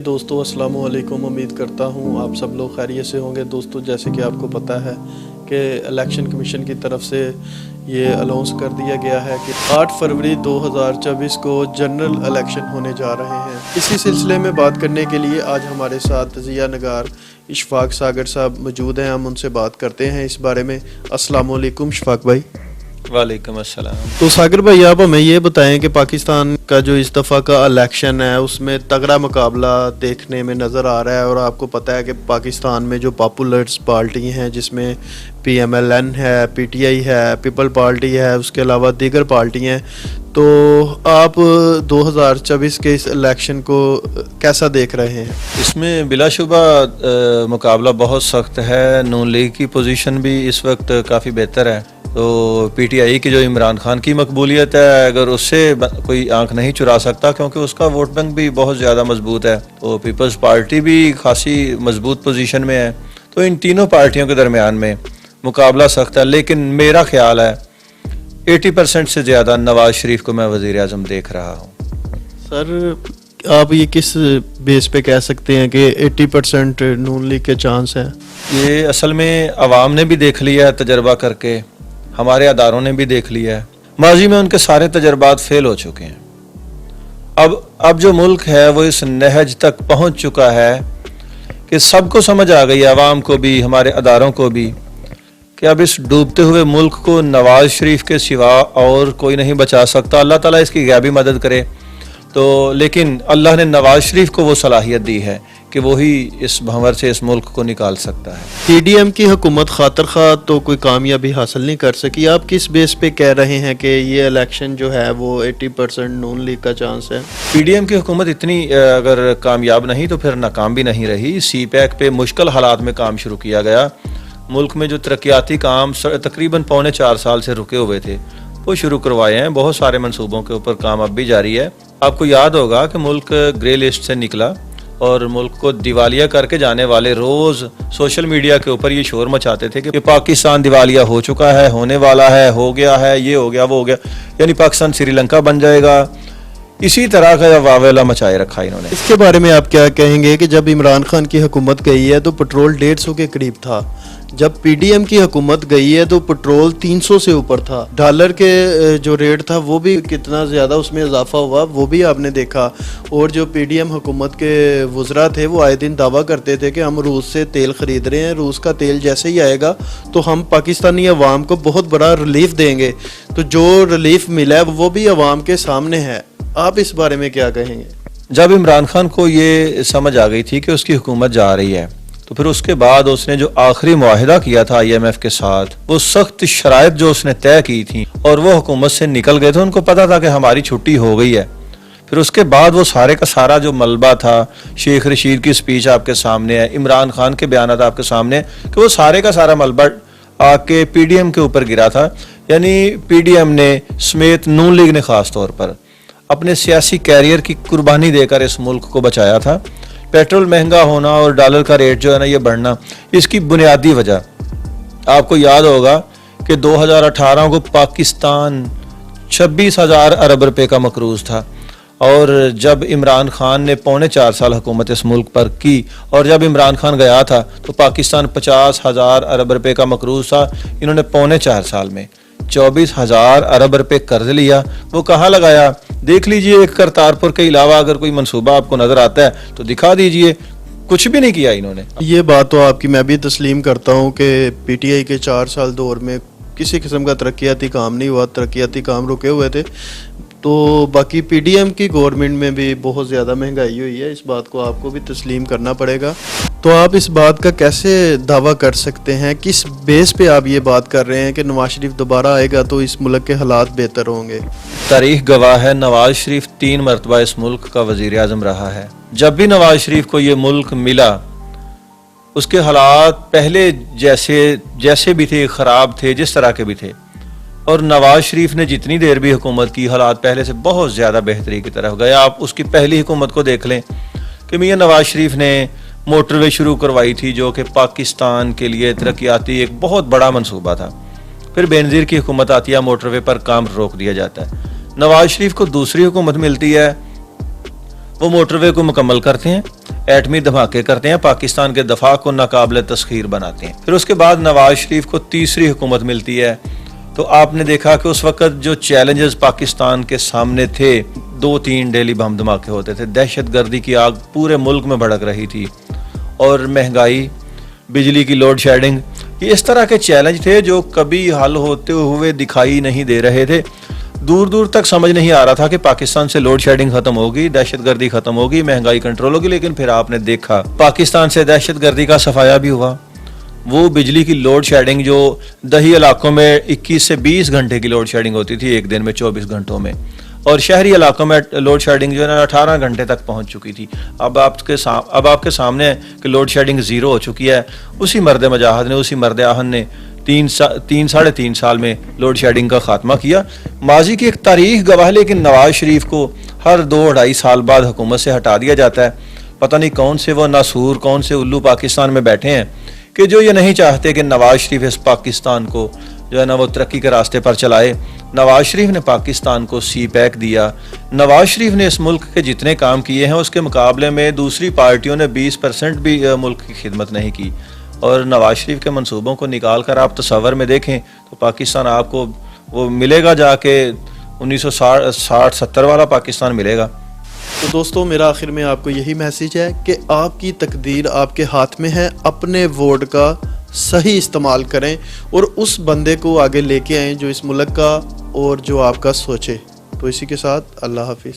दोस्तों अस्सलाम वालेकुम। उम्मीद करता हूँ आप सब लोग खैरियत से होंगे। दोस्तों जैसे कि आपको पता है कि इलेक्शन कमीशन की तरफ से ये अनाउंस कर दिया गया है कि 8 फरवरी 2024 को जनरल इलेक्शन होने जा रहे हैं। इसी सिलसिले में बात करने के लिए आज हमारे साथ जिया नगार इशफाक सागर साहब मौजूद हैं। हम उनसे बात करते हैं इस बारे में। अस्सलाम वालेकुम इशफाक भाई। वालेकुम अस्सलाम। तो सागर भाई आप हमें ये बताएं कि पाकिस्तान का जो इस दफ़ा का इलेक्शन है उसमें तगड़ा मुकाबला देखने में नज़र आ रहा है और आपको पता है कि पाकिस्तान में जो पॉपुलर्स पार्टी हैं जिसमें PMLN है, PTI है, पीपल पार्टी है, उसके अलावा दीगर पार्टी हैं, तो आप 2024 के इस इलेक्शन को कैसा देख रहे हैं? इसमें बिलाशुबा मुकाबला बहुत सख्त है। नून लीग की पोजीशन भी इस वक्त काफ़ी बेहतर है। तो PTI की जो इमरान खान की मकबूलियत है, अगर उससे कोई आंख नहीं चुरा सकता क्योंकि उसका वोट बैंक भी बहुत ज़्यादा मजबूत है। तो पीपल्स पार्टी भी खासी मजबूत पोजीशन में है। तो इन तीनों पार्टियों के दरमियान में मुकाबला सख्त है, लेकिन मेरा ख्याल है 80% से ज़्यादा नवाज शरीफ को मैं वज़ीर आज़म देख रहा हूँ। सर आप ये किस बेस पे कह सकते हैं कि 80% नून लीग के चांस हैं? ये असल में अवाम ने भी देख लिया है तजर्बा करके, हमारे अदारों ने भी देख लिया है। माजी में उनके सारे तजर्बात फेल हो चुके हैं। अब जो मुल्क है वो इस नहज तक पहुंच चुका है कि सबको समझ आ गई, अवाम को भी, हमारे अदारों को भी, कि अब इस डूबते हुए मुल्क को नवाज शरीफ के सिवा और कोई नहीं बचा सकता। अल्लाह ताला इसकी गैबी मदद करे। तो लेकिन अल्लाह ने नवाज शरीफ को वो सलाहियत दी है कि वही इस भंवर से इस मुल्क को निकाल सकता है। PDM की हुकूमत खातर खा तो कोई कामयाबी हासिल नहीं कर सकी। आप किस बेस पे कह रहे हैं कि ये इलेक्शन जो है वो 80% नून लीग का चांस है? PDM की हुकूमत इतनी अगर कामयाब नहीं तो फिर नाकाम भी नहीं रही। CPAC पे मुश्किल हालात में काम शुरू किया गया। मुल्क में जो तरक्याती काम तकरीबन 3.25 साल से रुके हुए थे वो शुरू करवाए हैं। बहुत सारे मंसूबों के ऊपर काम अब भी जारी है। आपको याद होगा कि मुल्क ग्रे लिस्ट से निकला और मुल्क को दिवालिया करके जाने वाले रोज़ सोशल मीडिया के ऊपर ये शोर मचाते थे कि पाकिस्तान दिवालिया हो चुका है, होने वाला है, हो गया है, ये हो गया, वो हो गया, यानी पाकिस्तान श्रीलंका बन जाएगा। इसी तरह का वावेला मचाए रखा इन्होंने। इसके बारे में आप क्या कहेंगे कि जब इमरान खान की हुकूमत गई है तो पेट्रोल 150 के करीब था, जब PDM की हुकूमत गई है तो पेट्रोल 300 से ऊपर था, डॉलर के जो रेट था वो भी कितना ज़्यादा उसमें इजाफा हुआ वो भी आपने देखा। और जो PDM हुकूमत के वज़रा थे वो आए दिन दावा करते थे कि हम रूस से तेल ख़रीद रहे हैं, रूस का तेल जैसे ही आएगा तो हम पाकिस्तानी अवाम को बहुत बड़ा रिलीफ देंगे। तो जो रिलीफ मिला है वो भी अवाम के सामने है। आप इस बारे में क्या कहेंगे? जब इमरान खान को ये समझ आ गई थी कि उसकी हुकूमत जा रही है तो फिर उसके बाद उसने जो आखिरी मुआहिदा किया था IMF के साथ, वो सख्त शराइत जो उसने तय की थी और वो हुकूमत से निकल गए थे, उनको पता था कि हमारी छुट्टी हो गई है। फिर उसके बाद वो सारे का सारा जो मलबा था, शेख रशीद की स्पीच आपके सामने है, इमरान खान के बयानात आपके सामने है, कि वो सारे का सारा मलबा आके PDM के ऊपर गिरा था। यानी PDM ने समेत नून लीग ने ख़ास तौर पर अपने सियासी कैरियर की कुर्बानी देकर इस मुल्क को बचाया था। पेट्रोल महंगा होना और डॉलर का रेट जो है ना ये बढ़ना, इसकी बुनियादी वजह आपको याद होगा कि 2018 को पाकिस्तान 26,000 अरब रुपए का मकरूज था और जब इमरान खान ने 4.25 साल हुकूमत इस मुल्क पर की और जब इमरान खान गया था तो पाकिस्तान 50,000 अरब रुपए का मकरूज था। इन्होंने 4.25 साल में 24,000 अरब रुपए कर्ज लिया। वो कहाँ लगाया? देख लीजिए, एक करतारपुर के अलावा अगर कोई मंसूबा आपको नजर आता है तो दिखा दीजिए। कुछ भी नहीं किया इन्होंने। ये बात तो आपकी मैं भी तस्लीम करता हूँ कि PTI के 4 साल दौर में किसी किस्म का तरक्याती काम नहीं हुआ, तरक्याती काम रुके हुए थे। तो बाकी PDM की गवर्नमेंट में भी बहुत ज़्यादा महंगाई हुई है, इस बात को आपको भी तस्लीम करना पड़ेगा। तो आप इस बात का कैसे दावा कर सकते हैं, किस बेस पे आप ये बात कर रहे हैं कि नवाज शरीफ दोबारा आएगा तो इस मुल्क के हालात बेहतर होंगे? तारीख गवाह है, नवाज शरीफ 3 मरतबा इस मुल्क का वज़ीर आज़म रहा है। जब भी नवाज शरीफ को ये मुल्क मिला उसके हालात पहले जैसे भी थे, ख़राब थे, जिस तरह के भी थे। और नवाज शरीफ ने जितनी देर भी हुकूमत की हालात पहले से बहुत ज़्यादा बेहतरी की तरफ गए। आप उसकी पहली हुकूमत को देख लें कि मियां नवाज शरीफ ने मोटरवे शुरू करवाई थी जो कि पाकिस्तान के लिए तरक्याती एक बहुत बड़ा मंसूबा था। फिर बेनज़ीर की हुकूमत आती है, मोटरवे पर काम रोक दिया जाता है। नवाज शरीफ को दूसरी हुकूमत मिलती है, वो मोटरवे को मुकम्मल करते हैं। एटमी धमाके करते हैं, पाकिस्तान के दफा को नाकाबिल तस्खीर बनाते हैं। फिर उसके बाद नवाज शरीफ को तीसरी हुकूमत मिलती है, तो आपने देखा कि उस वक्त जो चैलेंजेस पाकिस्तान के सामने थे, 2-3 डेली बम धमाके होते थे, दहशतगर्दी की आग पूरे मुल्क में भड़क रही थी, और महंगाई, बिजली की लोड शेडिंग, ये इस तरह के चैलेंज थे जो कभी हल होते हुए दिखाई नहीं दे रहे थे। दूर दूर तक समझ नहीं आ रहा था कि पाकिस्तान से लोड शेडिंग खत्म होगी, दहशतगर्दी खत्म होगी, महंगाई कंट्रोल होगी, लेकिन फिर आपने देखा पाकिस्तान से दहशतगर्दी का सफाया भी हुआ। वो बिजली की लोड शेडिंग जो दही इलाकों में 21 से 20 घंटे की लोड शेडिंग होती थी एक दिन में 24 घंटों में, और शहरी इलाकों में लोड शेडिंग जो है ना 18 घंटे तक पहुंच चुकी थी। अब आपके सामने है कि लोड शेडिंग ज़ीरो हो चुकी है। उसी मर्द मजाहद ने, उसी मर्द आहन ने 3-3.5 साल में लोड शेडिंग का खात्मा किया। माजी की एक तारीख गवाह है, लेकिन नवाज शरीफ को हर 2-2.5 साल बाद हुकूमत से हटा दिया जाता है। पता नहीं कौन से वो नासूर, कौन से उल्लू पाकिस्तान में बैठे हैं कि जो ये नहीं चाहते कि नवाज शरीफ इस पाकिस्तान को जो है ना वो तरक्की के रास्ते पर चलाए। नवाज शरीफ ने पाकिस्तान को सी पैक दिया। नवाज शरीफ ने इस मुल्क के जितने काम किए हैं उसके मुकाबले में दूसरी पार्टियों ने 20% भी मुल्क की खिदमत नहीं की। और नवाज शरीफ के मंसूबों को निकाल कर आप तस्वर में देखें तो पाकिस्तान आपको वो मिलेगा, जाके 1960-70 वाला पाकिस्तान मिलेगा। तो दोस्तों, मेरा आखिर में आपको यही मैसेज है कि आपकी तकदीर आपके हाथ में है। अपने वोट का सही इस्तेमाल करें और उस बंदे को आगे लेके आएं जो इस मुल्क का और जो आपका सोचे। तो इसी के साथ अल्लाह हाफिज़।